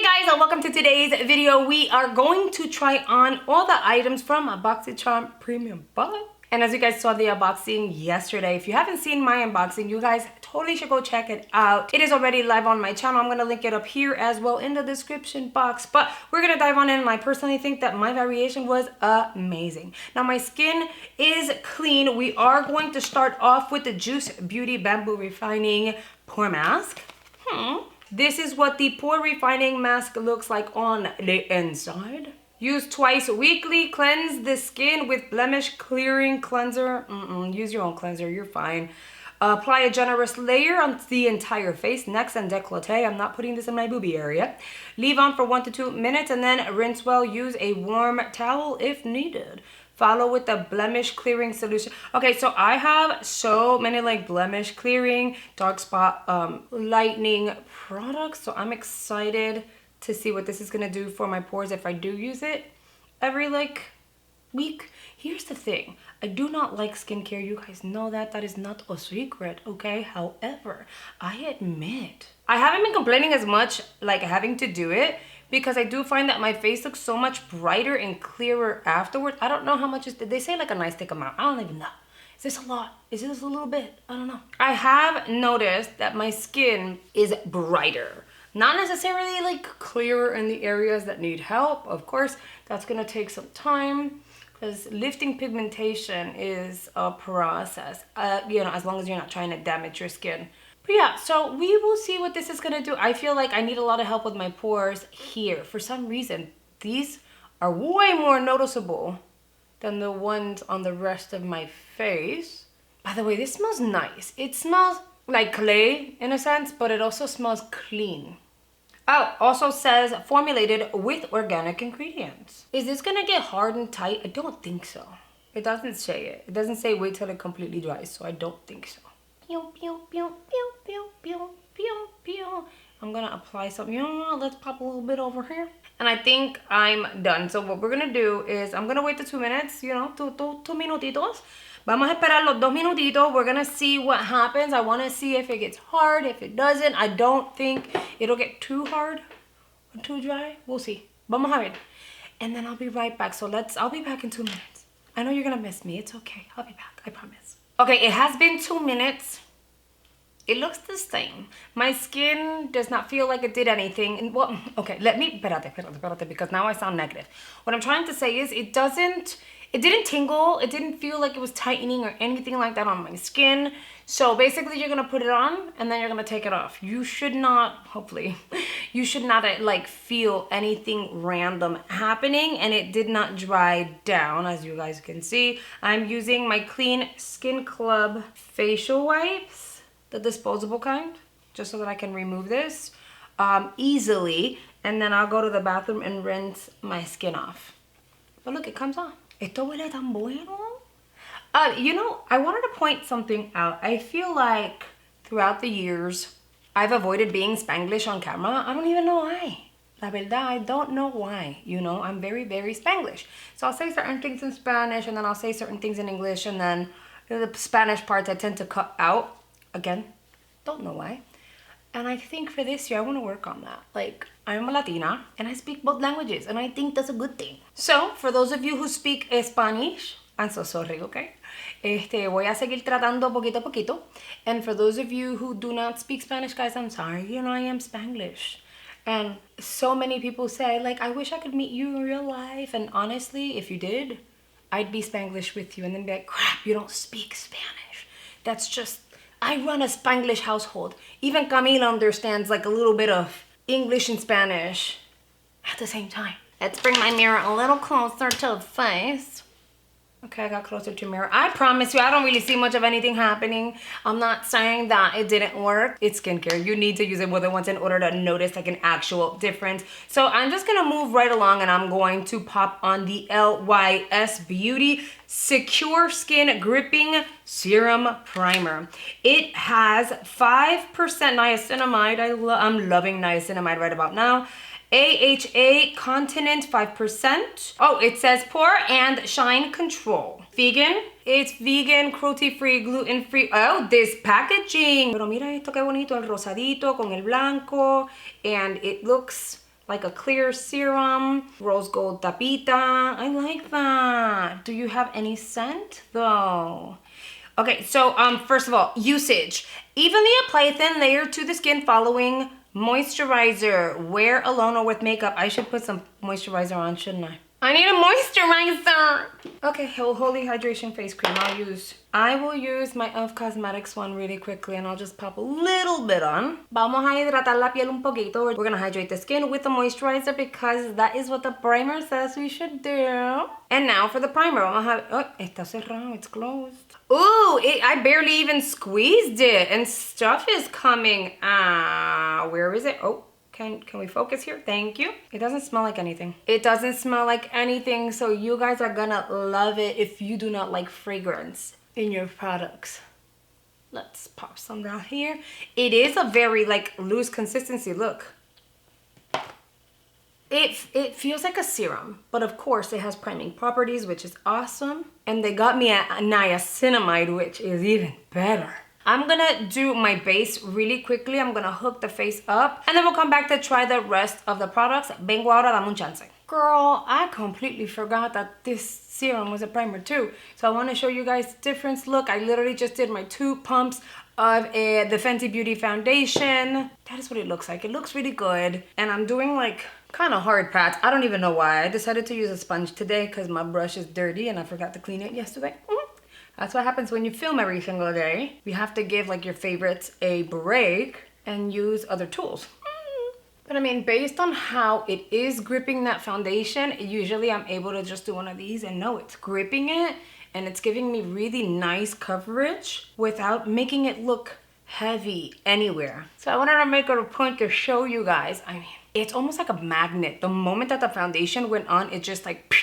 guys, and welcome to today's video. We are going to try on all the items from a Boxycharm premium box. And as you guys saw the unboxing yesterday, if you haven't seen my unboxing, you guys totally should go check it out. It is already live on my channel. I'm going to link it up here as well in the description box. But we're going to dive on in, and I personally think that my variation was amazing. Now my skin is clean. We are going to start off with the Juice Beauty Bamboo Refining Pore Mask. This is what the pore refining mask looks like on the inside. Use twice weekly. Cleanse the skin with blemish clearing cleanser. Use your own cleanser, you're fine. Apply a generous layer on the entire face, neck, and décolleté. I'm not putting this in my boobie area. Leave on for 1 to 2 minutes and then rinse well. Use a warm towel if needed. Follow with the blemish clearing solution. Okay, so I have so many like blemish clearing, dark spot lightening products. So I'm excited to see what this is gonna do for my pores if I do use it every like week. Here's the thing, I do not like skincare. You guys know that. That is not a secret, okay? However, I admit I haven't been complaining as much like having to do it, because I do find that my face looks so much brighter and clearer afterwards. I don't know how much they say like a nice thick amount. I don't even know. Is this a lot? Is this a little bit? I don't know. I have noticed that my skin is brighter. Not necessarily like clearer in the areas that need help. Of course, that's gonna take some time, because lifting pigmentation is a process, you know, as long as you're not trying to damage your skin. But yeah, so we will see what this is gonna do. I feel like I need a lot of help with my pores here. For some reason, these are way more noticeable than the ones on the rest of my face. By the way, this smells nice. It smells like clay in a sense, but it also smells clean. Oh, also says formulated with organic ingredients. Is this gonna get hard and tight? I don't think so. It doesn't say it. It doesn't say wait till it completely dries, so I don't think so. Pew, pew, pew, pew, pew, pew, pew, pew. I'm gonna apply some, you know, let's pop a little bit over here. And I think I'm done. So what we're gonna do is I'm gonna wait the 2 minutes, you know, two minutitos. Vamos a esperar los 2 minutitos. We're gonna see what happens. I wanna see if it gets hard, if it doesn't. I don't think it'll get too hard or too dry. We'll see. Vamos a ver. And then I'll be right back. So I'll be back in 2 minutes. I know you're gonna miss me. It's okay. I'll be back. I promise. Okay, it has been 2 minutes. It looks the same. My skin does not feel like it did anything. And well, okay, espérate, because now I sound negative. What I'm trying to say is it didn't tingle. It didn't feel like it was tightening or anything like that on my skin. So basically you're gonna put it on and then you're gonna take it off. You should not, hopefully, you should not like feel anything random happening, and it did not dry down, as you guys can see. I'm using my Clean Skin Club facial wipes, the disposable kind, just so that I can remove this easily. And then I'll go to the bathroom and rinse my skin off. But look, it comes on. Esto huele tan bueno. You know, I wanted to point something out. I feel like throughout the years, I've avoided being Spanglish on camera. I don't even know why. La verdad, I don't know why. You know, I'm very, very Spanglish. So I'll say certain things in Spanish, and then I'll say certain things in English, and then the Spanish parts I tend to cut out. Again, don't know why. And I think for this year, I want to work on that. Like, I'm a Latina and I speak both languages, and I think that's a good thing. So, for those of you who speak Spanish, I'm so sorry, okay? Voy a seguir tratando poquito a poquito. And for those of you who do not speak Spanish, guys, I'm sorry. You know, I am Spanglish. And so many people say, like, I wish I could meet you in real life. And honestly, if you did, I'd be Spanglish with you and then be like, crap, you don't speak Spanish. That's just... I run a Spanglish household. Even Camila understands like a little bit of English and Spanish at the same time. Let's bring my mirror a little closer to the face. Okay, I got closer to the mirror. I promise you, I don't really see much of anything happening. I'm not saying that it didn't work. It's skincare. You need to use it more than once in order to notice like an actual difference. So I'm just gonna move right along, and I'm going to pop on the LYS Beauty Secure Skin Gripping Serum Primer. It has 5% niacinamide. I'm loving niacinamide right about now. AHA content 5%. Oh, it says pore and shine control. Vegan. It's vegan, cruelty-free, gluten-free. Oh, this packaging. Pero mira esto, qué bonito, el rosadito con el blanco. And it looks like a clear serum, rose gold tapita. I like that. Do you have any scent though? Okay, so first of all, usage. Evenly apply a thin layer to the skin following moisturizer. Wear alone or with makeup. I should put some moisturizer on, shouldn't I? I need a moisturizer. Okay, Holy Hydration Face Cream I will use my e.l.f. Cosmetics one really quickly, and I'll just pop a little bit on. Vamos a hidratar la piel un poquito. We're gonna hydrate the skin with the moisturizer because that is what the primer says we should do. And now for the primer. Vamos a have, oh, está cerrado, it's closed. Ooh, I barely even squeezed it and stuff is coming. Where is it? Oh. Can we focus here? Thank you. It doesn't smell like anything. It doesn't smell like anything, so you guys are gonna love it if you do not like fragrance in your products. Let's pop some down here. It is a very like loose consistency, look. It feels like a serum, but of course it has priming properties, which is awesome. And they got me a niacinamide, which is even better. I'm gonna do my base really quickly. I'm gonna hook the face up and then we'll come back to try the rest of the products. Vengo ahora, dame un chance. Girl, I completely forgot that this serum was a primer too. So I wanna show you guys the difference. Look, I literally just did my 2 pumps of the Fenty Beauty foundation. That is what it looks like. It looks really good. And I'm doing like kind of hard pats. I don't even know why. I decided to use a sponge today because my brush is dirty and I forgot to clean it yesterday. That's what happens when you film every single day. You have to give like your favorites a break and use other tools. But I mean, based on how it is gripping that foundation, usually I'm able to just do one of these and no, it's gripping it and it's giving me really nice coverage without making it look heavy anywhere. So I wanted to make it a point to show you guys. I mean, it's almost like a magnet. The moment that the foundation went on, it just like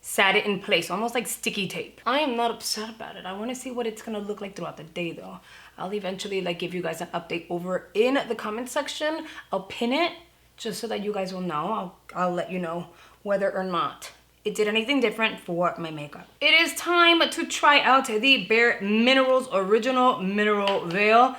sat it in place, almost like sticky tape. I am not upset about it. I want to see what it's gonna look like throughout the day though. I'll eventually like give you guys an update over in the comment section. I'll pin it just so that you guys will know. I'll let you know whether or not it did anything different for my makeup. It is time to try out the Bare Minerals Original Mineral Veil.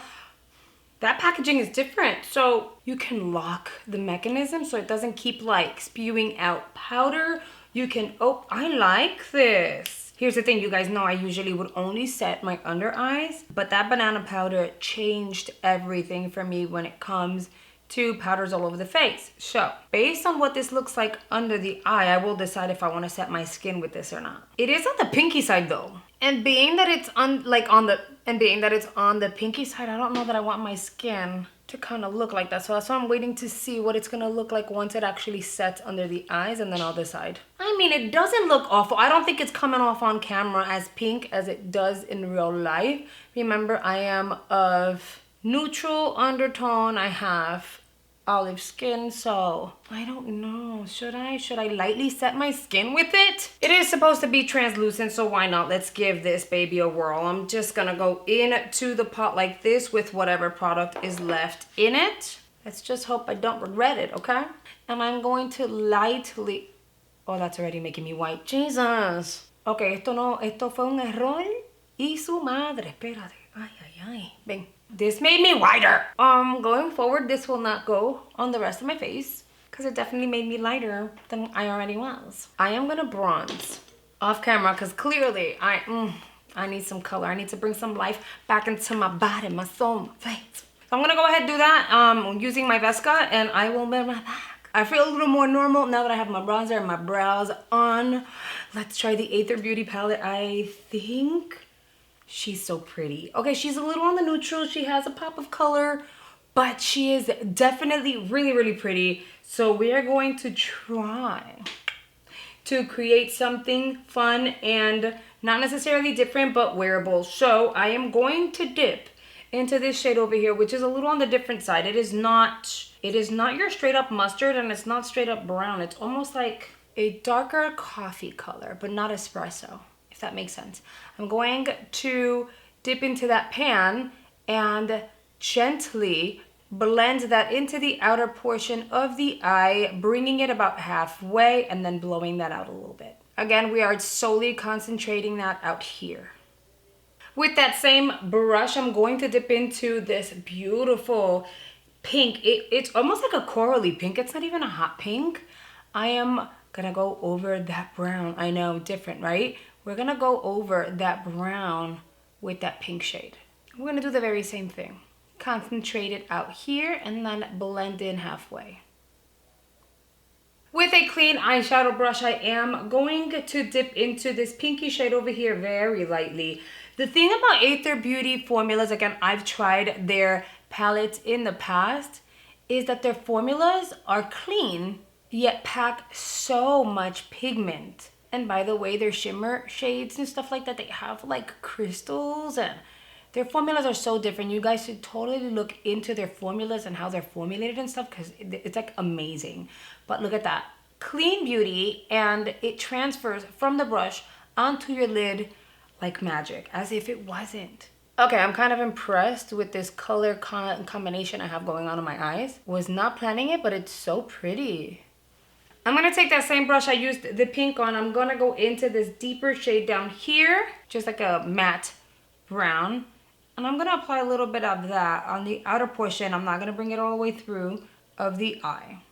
That packaging is different, so you can lock the mechanism so it doesn't keep like spewing out powder. You can, oh, I like this. Here's the thing, you guys know I usually would only set my under eyes, but that banana powder changed everything for me when it comes to powders all over the face. So, based on what this looks like under the eye, I will decide if I want to set my skin with this or not. It is on the pinky side though. And being that it's on the pinky side, I don't know that I want my skin to kind of look like that. So that's why I'm waiting to see what it's gonna look like once it actually sets under the eyes, and then I'll decide. I mean, it doesn't look awful. I don't think it's coming off on camera as pink as it does in real life. Remember, I am of neutral undertone. I have olive skin, so I don't know. Should I lightly set my skin with it? It is supposed to be translucent, so why not? Let's give this baby a whirl. I'm just gonna go into the pot like this with whatever product is left in it. Let's just hope I don't regret it, okay? And I'm going to lightly, oh, that's already making me white. Jesus. Okay, esto fue un error y su madre. Espérate. Ay, ay, ay. Ven. This made me whiter. Going forward, this will not go on the rest of my face because it definitely made me lighter than I already was. I am gonna bronze off camera because clearly I need some color. I need to bring some life back into my body, my soul, my face. So I'm gonna go ahead and do that using my Vesca, and I will be right back. I feel a little more normal now that I have my bronzer and my brows on. Let's try the Aether Beauty palette. I think she's so pretty. Okay, she's a little on the neutral. She has a pop of color, but she is definitely really, really pretty. So we are going to try to create something fun and not necessarily different, but wearable. So I am going to dip into this shade over here, which is a little on the different side. It is not your straight up mustard, and it's not straight up brown. It's almost like a darker coffee color, but not espresso, if that makes sense. I'm going to dip into that pan and gently blend that into the outer portion of the eye, bringing it about halfway and then blowing that out a little bit. Again, we are solely concentrating that out here. With that same brush, I'm going to dip into this beautiful pink. It's almost like a corally pink. It's not even a hot pink. I am gonna go over that brown. I know, different, right? We're gonna go over that brown with that pink shade. We're gonna do the very same thing. Concentrate it out here and then blend in halfway. With a clean eyeshadow brush, I am going to dip into this pinky shade over here very lightly. The thing about Aether Beauty formulas, again, I've tried their palettes in the past, is that their formulas are clean, yet pack so much pigment. And by the way, their shimmer shades and stuff like that, they have like crystals, and their formulas are so different. You guys should totally look into their formulas and how they're formulated and stuff, because it's like amazing. But look at that. Clean beauty, and it transfers from the brush onto your lid like magic, as if it wasn't. Okay, I'm kind of impressed with this color combination I have going on in my eyes. Was not planning it, but it's so pretty. I'm gonna take that same brush I used the pink on. I'm gonna go into this deeper shade down here, just like a matte brown. And I'm gonna apply a little bit of that on the outer portion. I'm not gonna bring it all the way through of the eye.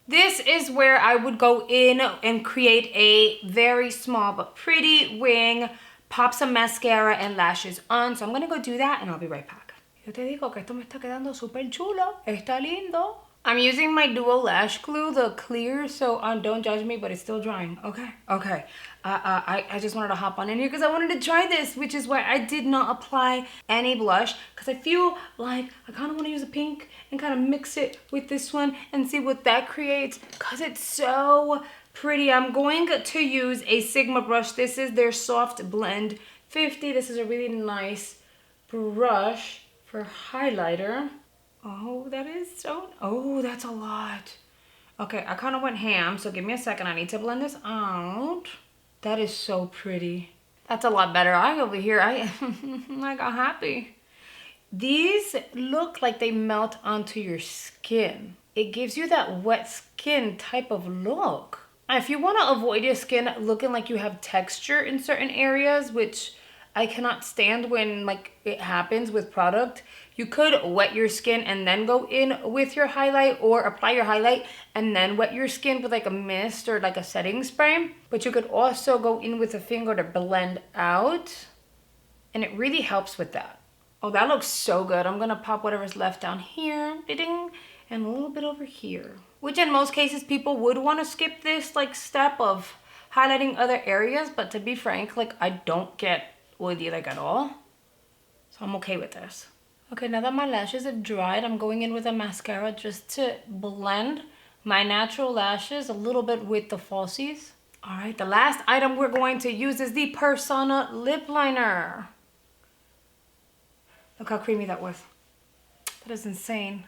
This is where I would go in and create a very small but pretty wing, pop some mascara and lashes on. So I'm gonna go do that and I'll be right back. Yo te digo que esto me está quedando súper chulo, está lindo. I'm using my dual lash glue, the clear, so don't judge me, but it's still drying. Okay. I just wanted to hop on in here because I wanted to try this, which is why I did not apply any blush, because I feel like I kind of want to use a pink and kind of mix it with this one and see what that creates, because it's so pretty. I'm going to use a Sigma brush. This is their Soft Blend 50. This is a really nice brush for highlighter. Oh, that is so, oh, that's a lot. Okay, I kind of went ham, so give me a second. I need to blend this out. That is so pretty. That's a lot better. Over here, I got happy. These look like they melt onto your skin. It gives you that wet skin type of look. If you want to avoid your skin looking like you have texture in certain areas, which I cannot stand when like it happens with product, you could wet your skin and then go in with your highlight, or apply your highlight and then wet your skin with like a mist or like a setting spray. But you could also go in with a finger to blend out, and it really helps with that. Oh, that looks so good. I'm gonna pop whatever's left down here, and a little bit over here, which in most cases people would want to skip this like step of highlighting other areas, but to be frank, like I don't get oily like at all, so I'm okay with this. Okay, now that my lashes have dried, I'm going in with a mascara just to blend my natural lashes a little bit with the falsies. All right, the last item we're going to use is the Persona lip liner. Look how creamy that was. That is insane.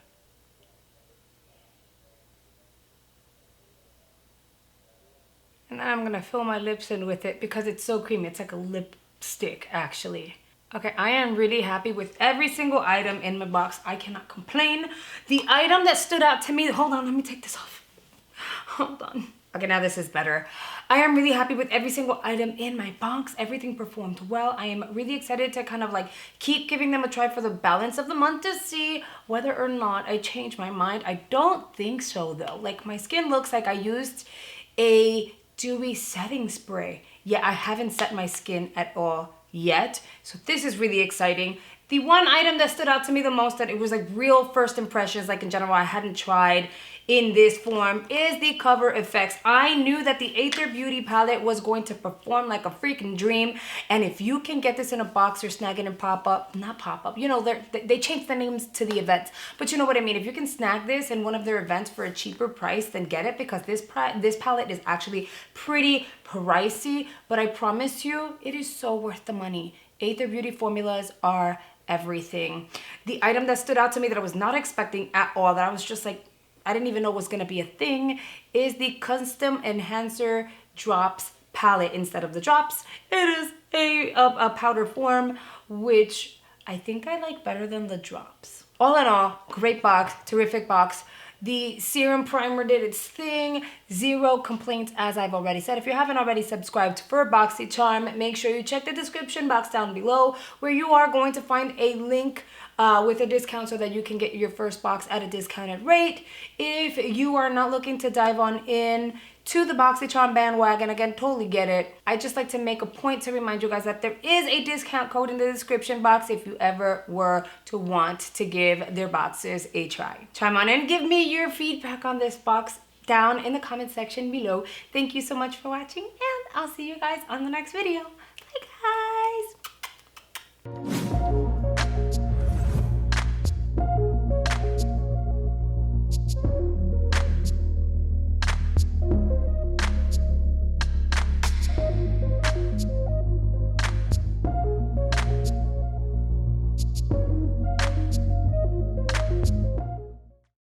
And then I'm gonna fill my lips in with it because it's so creamy. It's like a lipstick, actually. Okay, I am really happy with every single item in my box. I cannot complain. The item that stood out to me, hold on, let me take this off. Hold on. Okay, now this is better. I am really happy with every single item in my box. Everything performed well. I am really excited to kind of like keep giving them a try for the balance of the month to see whether or not I change my mind. I don't think so though. Like my skin looks like I used a dewy setting spray. Yeah, I haven't set my skin at all yet, so this is really exciting. The one item that stood out to me the most, that it was like real first impressions, like in general I hadn't tried in this form, is the Cover FX. I knew that the Aether Beauty palette was going to perform like a freaking dream, and if you can get this in a box or snag it in pop-up, not pop-up, you know, they changed the names to the events, but you know what I mean. If you can snag this in one of their events for a cheaper price, then get it, because this palette is actually pretty pricey, but I promise you it is so worth the money. Aether Beauty formulas are everything. The item that stood out to me that I was not expecting at all, that I was just like, I didn't even know was gonna be a thing, is the Custom Enhancer Drops palette instead of the drops. It is a powder form, which I think I like better than the drops. All in all, great box, terrific box. The serum primer did its thing. Zero complaints, as I've already said. If you haven't already subscribed for Boxycharm, make sure you check the description box down below, where you are going to find a link with a discount so that you can get your first box at a discounted rate. If you are not looking to dive on in to the Boxycharm bandwagon, again, totally get it. I just like to make a point to remind you guys that there is a discount code in the description box if you ever were to want to give their boxes a try. Chime on in, give me your feedback on this box down in the comment section below. Thank you so much for watching, and I'll see you guys on the next video.